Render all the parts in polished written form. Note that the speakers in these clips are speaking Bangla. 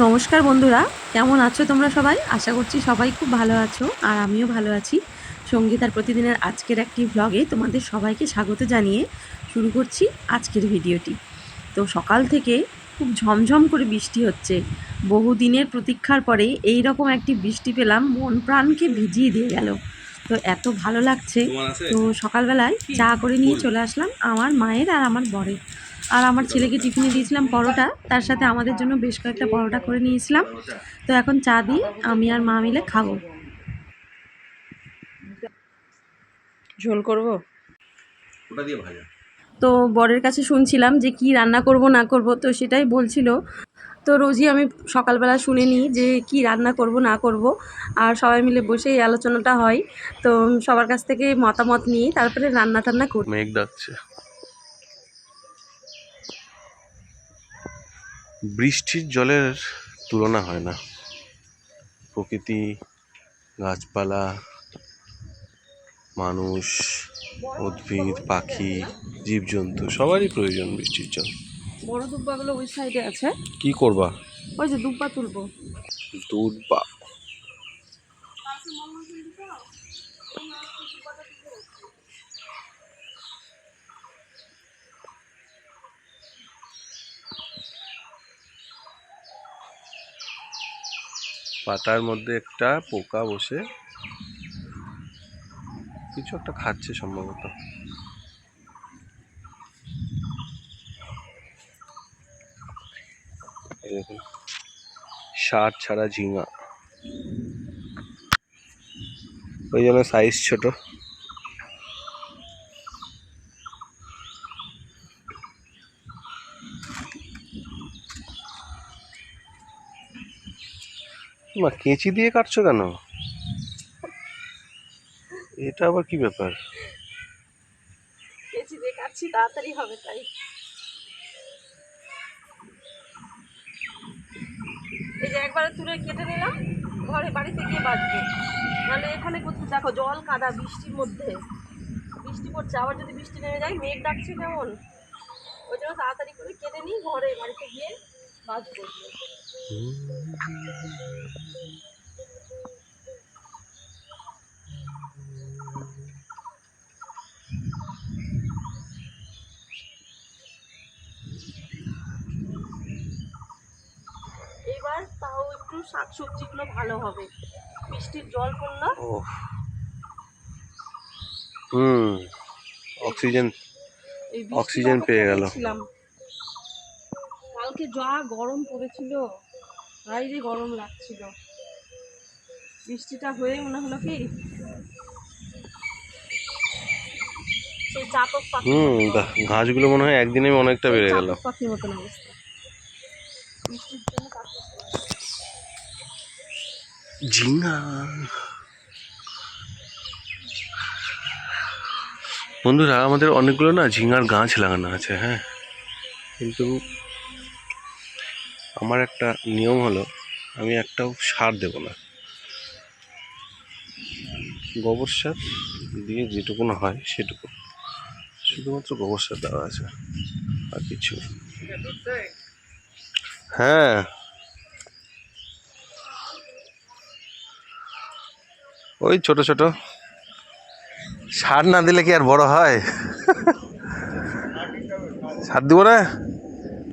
নমস্কার বন্ধুরা, কেমন আছো তোমরা সবাই? আশা করছি সবাই খুব ভালো আছো আর আমিও ভালো আছি। সঙ্গীতার প্রতিদিনের আজকের একটি ভ্লগে তোমাদের সবাইকে স্বাগত জানিয়ে শুরু করছি আজকের ভিডিওটি। তো সকাল থেকে খুব ঝমঝম করে বৃষ্টি হচ্ছে। বহুদিনের প্রতীক্ষার পরে এই রকম একটি বৃষ্টি পেলাম, মন প্রাণকে ভিজিয়ে দিয়ে গেল। তো এত ভালো লাগছে। তো সকালবেলায় চা করে নিয়ে চলে আসলাম আমার মায়ের আর আমার বরের। আর আমার ছেলেকে টিফিনে দিয়েছিলাম পরোটা, তার সাথে আমাদের জন্য বেশ কয়েকটা পরোটা করে নিয়েছিলাম। তো এখন চা দিয়ে আমি আর মা মিলে খাবো। ঝোল করব, ওটা দিয়ে ভাজা। তো বরের কাছে শুনছিলাম যে কি রান্না করব না করব, তো সেটাই বলছিল। তো রোজই আমি সকালবেলা শুনে নিই যে কি রান্না করব না করব, আর সবাই মিলে বসে এই আলোচনাটা হয়। তো সবার কাছ থেকে মতামত নিয়ে তারপরে রান্না টান্না করি। মেঘ ডাকছে। বৃষ্টির জলের তুলনা হয় না। প্রকৃতি, গাছপালা, মানুষ, উদ্ভিদ, পাখি, জীবজন্তু সবারই প্রয়োজন বৃষ্টির জল। বড় দুব্বাগুলো ওই সাইডে আছে, কি করবা? ওই যে দুব্বা তুলবো। দুধ বা পাতার মধ্যে একটা পোকা বসে কিছু একটা খাচ্ছে সম্ভবত। দেখুন, সার ছাড়া ঝিঙা, ওই জন্য সাইজ ছোট। মা কেঁচি দিয়ে কাটছো কেন? এটা আবার কি ব্যাপার? কেচি দিয়ে কাটছি, তাড়াতাড়ি হবে তাই। এই যে একবারে তুলে কেটে নিলাম, ঘরে বাড়িতে গিয়ে বাঁচবো। নাহলে এখানে কোথাও দেখো জল কাদা, বৃষ্টির মধ্যে বৃষ্টি পড়ছে, আবার যদি বৃষ্টি নেমে যায়, মেঘ ডাকছে কেমন, ওই জন্য তাড়াতাড়ি করে কেটে নিই, ঘরে বাড়িতে গিয়ে বাঁচবো। এবার তাও একটু শাকসবজিগুলো ভালো হবে, বৃষ্টির জল পড়লো। ও হুম, অক্সিজেন এই বৃষ্টি অক্সিজেন পেয়ে গেল। ছিলাম কালকে, যা গরম পড়েছিল, বাইরে গরম লাগছিল। বৃষ্টিটা হয়ে মনে হলো কি সেই চাতক পাখির মতো গরম। ঘাসগুলো মনে হয় একদিনে অনেকটা সেই বেড়ে গেল। চাতক পাখির মতন অবস্থা বৃষ্টির জন্য। ঝিঙ্গা, বন্ধুরা আমাদের অনেকগুলো না ঝিঙ্গার গাছ লাগানো আছে, হ্যাঁ, কিন্তু আমার একটা নিয়ম হলো আমি একটাও সার দেব না। গোবর সার দিয়ে যেটুকু না হয় সেটুকু, শুধুমাত্র গোবর সার দেওয়া আছে, আর কিছু। হ্যাঁ, ওই ছোট ছোট সার না দিলে কি আর বড় হয়? সার দিব না,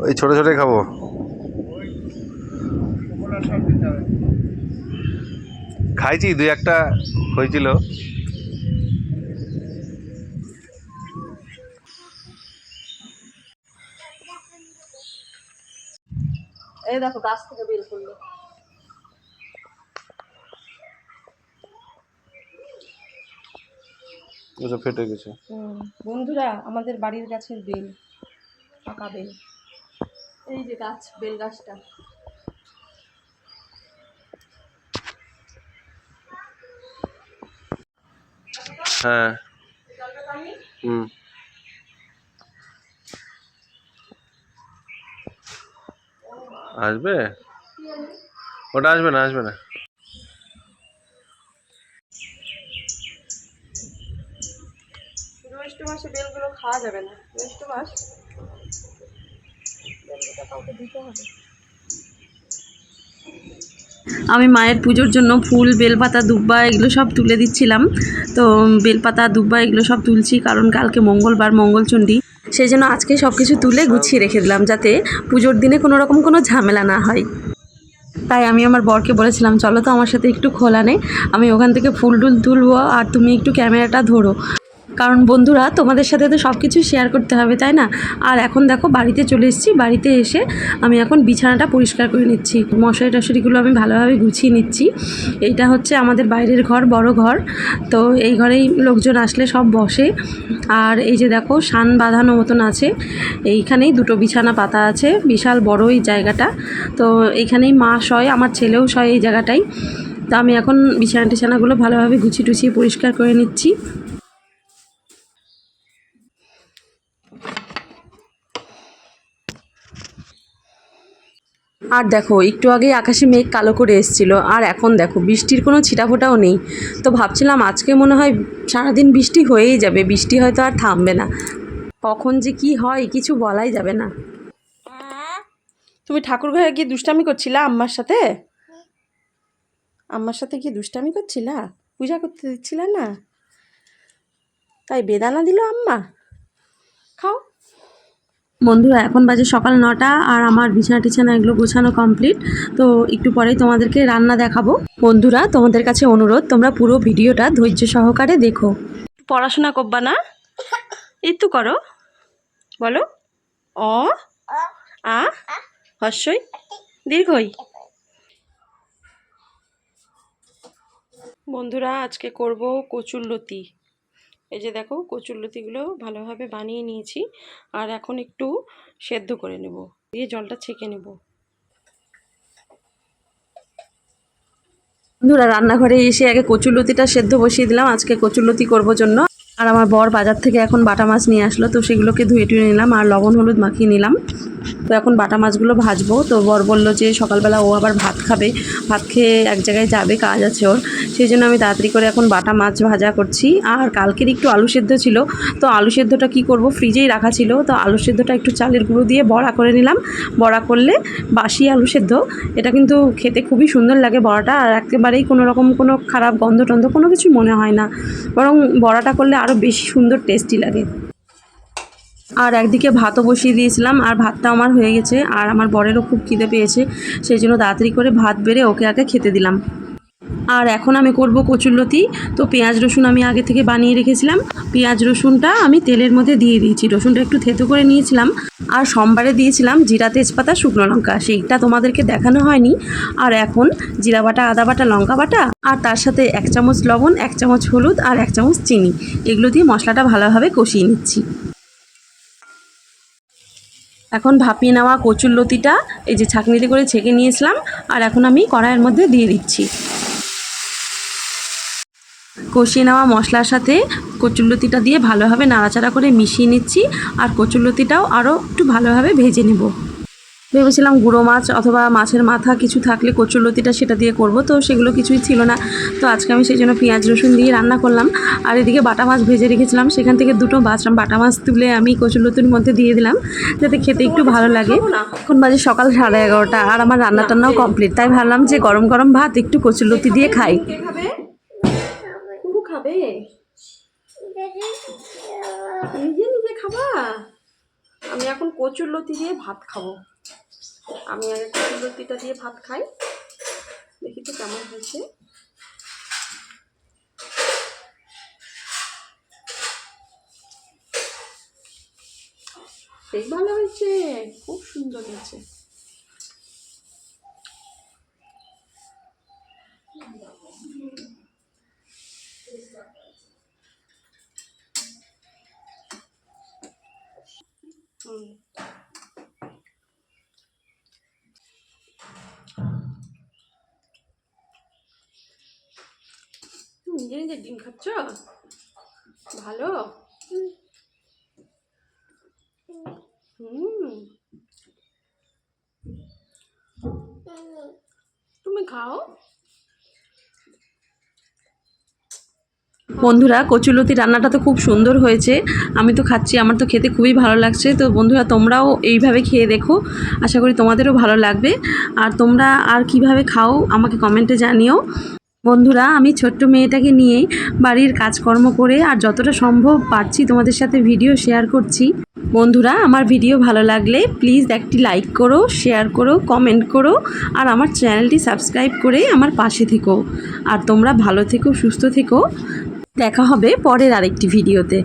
ওই ছোট ছোটই খাবো। খাইছি, দুই একটা হয়েছিল। এই দেখো গাছ থেকে বের করলো। ফেটে গেছে। বন্ধুরা, আমাদের বাড়ির গাছের বেল, পাকা বেল, এই যে গাছ, বেল গাছটা। হ্যাঁ, হুম, আসবে, ওটা আসবে না, আসবে না। জ্যৈষ্ঠ মাসে বেলগুলো খাওয়া যাবে না, জ্যৈষ্ঠ মাস বেলগুলো কাউকে দিতে হবে। আমি মায়ের পুজোর জন্য ফুল, বেলপাতা, দুব্বা এগুলো সব তুলে দিচ্ছিলাম। তো বেলপাতা, দুব্বা এগুলো সব তুলছি, কারণ কালকে মঙ্গলবার, মঙ্গলচণ্ডী। সেই জন্য আজকে সব কিছু তুলে গুছিয়ে রেখে দিলাম, যাতে পুজোর দিনে কোনো রকম কোনো ঝামেলা না হয়। তাই আমি আমার বরকে বলেছিলাম, চলো তো আমার সাথে একটু খোলা নে, আমি ওখান থেকে ফুল টুল তুলবো আর তুমি একটু ক্যামেরাটা ধরো। কারণ বন্ধুরা, তোমাদের সাথে তো সব কিছু শেয়ার করতে হবে, তাই না? আর এখন দেখো বাড়িতে চলে এসেছি। বাড়িতে এসে আমি এখন বিছানাটা পরিষ্কার করে নিচ্ছি, মশারি টশারিগুলো আমি ভালোভাবে গুছিয়ে নিচ্ছি। এইটা হচ্ছে আমাদের বাইরের ঘর, বড় ঘর। তো এই ঘরেই লোকজন আসলে সব বসে। আর এই যে দেখো শান বাঁধানো মতন আছে, এইখানেই দুটো বিছানা পাতা আছে, বিশাল বড় এই জায়গাটা। তো এইখানেই মা শয়, আমার ছেলেও শয় এই জায়গাটাই। তো আমি এখন বিছানা টিছানাগুলো ভালোভাবে গুছিয়ে টুছিয়ে পরিষ্কার করে নিচ্ছি। আর দেখো একটু আগেই আকাশে মেঘ কালো করে এসেছিল, আর এখন দেখো বৃষ্টির কোনো ছিটাফোঁটাও নেই। তো ভাবছিলাম আজকে মনে হয় সারাদিন বৃষ্টি হয়েই যাবে, বৃষ্টি হয়তো আর থামবে না। কখন যে কি হয় কিছু বলাই যাবে না। তুমি ঠাকুর ঘরে গিয়ে দুষ্টামি করছিলা আম্মার সাথে? আম্মার সাথে গিয়ে দুষ্টামি করছিলা? পূজা করতে দিচ্ছিলা না? তাই বেদানা দিল আম্মা? খাও। বন্ধুরা, এখন বাজে সকাল 9টা, আর আমার বিছানা টিছানা এগুলো গোছানো কমপ্লিট। তো একটু পরেই তোমাদেরকে রান্না দেখাবো। বন্ধুরা, তোমাদের কাছে অনুরোধ, তোমরা পুরো ভিডিওটা ধৈর্য সহকারে দেখো। পড়াশোনা করবা না? একটু করো, বলো। অ, আ, হস্যই, দীর্ঘই। বন্ধুরা, আজকে করব কচুরলতি। এই যে দেখো কচুরলতিগুলো ভালোভাবে বানিয়ে নিয়েছি, আর এখন একটু সেদ্ধ করে নেব, দিয়ে জলটা ছেঁকে নেব। বন্ধুরা, রান্নাঘরে এসে আগে কচুরলতিটা সেদ্ধ বসিয়ে দিলাম, আজকে কচুরলতি করব জন্য। আর আমার বর বাজার থেকে এখন বাটা মাছ নিয়ে আসলো, তো সেগুলোকে ধুয়ে টুয়ে নিলাম আর লবণ হলুদ মাখিয়ে নিলাম। তো এখন বাটা মাছগুলো ভাজবো। তো বর বললো যে সকালবেলা ও আবার ভাত খাবে, ভাত খেয়ে এক জায়গায় যাবে, কাজ আছে ওর। সেই জন্য আমি তাড়াতাড়ি করে এখন বাটা মাছ ভাজা করছি। আর কালকের একটু আলু সেদ্ধ ছিল, তো আলু সেদ্ধটা কি করব, ফ্রিজেই রাখা ছিল। তো আলু সেদ্ধটা একটু চালের গুঁড়ো দিয়ে বড়া করে নিলাম। বড়া করলে বাসি আলু সেদ্ধ, এটা কিন্তু খেতে খুবই সুন্দর লাগে বড়াটা, আর একেবারেই কোনো রকম কোনো খারাপ গন্ধ টন্ধ কোনো কিছু মনে হয় না, বরং বড়াটা করলে আরও বেশি সুন্দর টেস্টি লাগে। আর একদিকে ভাতও বসিয়ে দিয়েছিলাম, আর ভাতটা আমার হয়ে গেছে, আর আমার বরেরও খুব খিদে পেয়েছে, সেই জন্য তাড়াতাড়ি করে ভাত বেড়ে ওকে আগে খেতে দিলাম। আর এখন আমি করব কচুরলতি। তো পেঁয়াজ রসুন আমি আগে থেকে বানিয়ে রেখেছিলাম, পেঁয়াজ রসুনটা আমি তেলের মধ্যে দিয়ে দিয়েছি, রসুনটা একটু থেতো করে নিয়েছিলাম। আর সোমবারে দিয়েছিলাম জিরা, তেজপাতা, শুকনো লঙ্কা, সেইটা তোমাদেরকে দেখানো হয়নি। আর এখন জিরা বাটা, আদা বাটা, লঙ্কা বাটা, আর তার সাথে 1 চামচ লবণ, 1 চামচ হলুদ, আর 1 চামচ চিনি, এগুলো দিয়ে মশলাটা ভালোভাবে কষিয়ে নিচ্ছি। এখন ভাপিয়ে নেওয়া কচুরলতিটা এই যে ছাঁকনিতে করে ছেঁকে নিয়েছিলাম, আর এখন আমি কড়াইয়ের মধ্যে দিয়ে দিচ্ছি। কষিয়ে নেওয়া মশলার সাথে কচুরলতিটা দিয়ে ভালোভাবে নাড়াচাড়া করে মিশিয়ে নিচ্ছি, আর কচুরলতিটাও আরও একটু ভালোভাবে ভেজে নেব। ভেবেছিলাম গুঁড়ো মাছ অথবা মাছের মাথা কিছু থাকলে কচুরলতিটা সেটা দিয়ে করব, তো সেগুলো কিছুই ছিল না। তো আজকে আমি সেই জন্য পেঁয়াজ রসুন দিয়ে রান্না করলাম। আর এদিকে বাটা মাছ ভেজে রেখেছিলাম, সেখান থেকে দুটো বাটা মাছ তুলে আমি কচুরলতির মধ্যে দিয়ে দিলাম, যাতে খেতে একটু ভালো লাগে। এখন বাজে সকাল 11:30, আর আমার রান্না টান্নাও কমপ্লিট, তাই ভাবলাম যে গরম গরম ভাত একটু কচুরলতি দিয়ে খাই। খাবে নিজে নিজে খাবা? আমি এখন কচুরলতি দিয়ে ভাত খাবো। আমি আগে কচুরলতিটা দিয়ে ভাত খাই, দেখি তো কেমন হয়েছে। বেশ ভালো হয়েছে, খুব সুন্দর হয়েছে। নিজে নিজে ডিম খাচ্ছ, ভালো। তুমি খাও, বন্ধুরা কচুলতি রান্নাটা তো খুব সুন্দর হয়েছে, আমি তো খাচ্ছি, আমার তো খেতে খুবই ভালো লাগছে। তো বন্ধুরা তোমরাও এইভাবে খেয়ে দেখো, আশা করি তোমাদেরও ভালো লাগবে। আর তোমরা আর কিভাবে খাও আমাকে কমেন্টে জানিও। বন্ধুরা আমি ছোট্ট মেয়েটাকে নিয়ে বাড়ির কাজকর্ম করে আর যতটা সম্ভব পারছি তোমাদের সাথে ভিডিও শেয়ার করছি। বন্ধুরা আমার ভিডিও ভালো লাগলে প্লিজ একটি লাইক করো, শেয়ার করো, কমেন্ট করো আর আমার চ্যানেলটি সাবস্ক্রাইব করে আমার পাশে থেকো। আর তোমরা ভালো থেকো, সুস্থ থেকো। দেখা হবে পরের আরেকটি ভিডিওতে।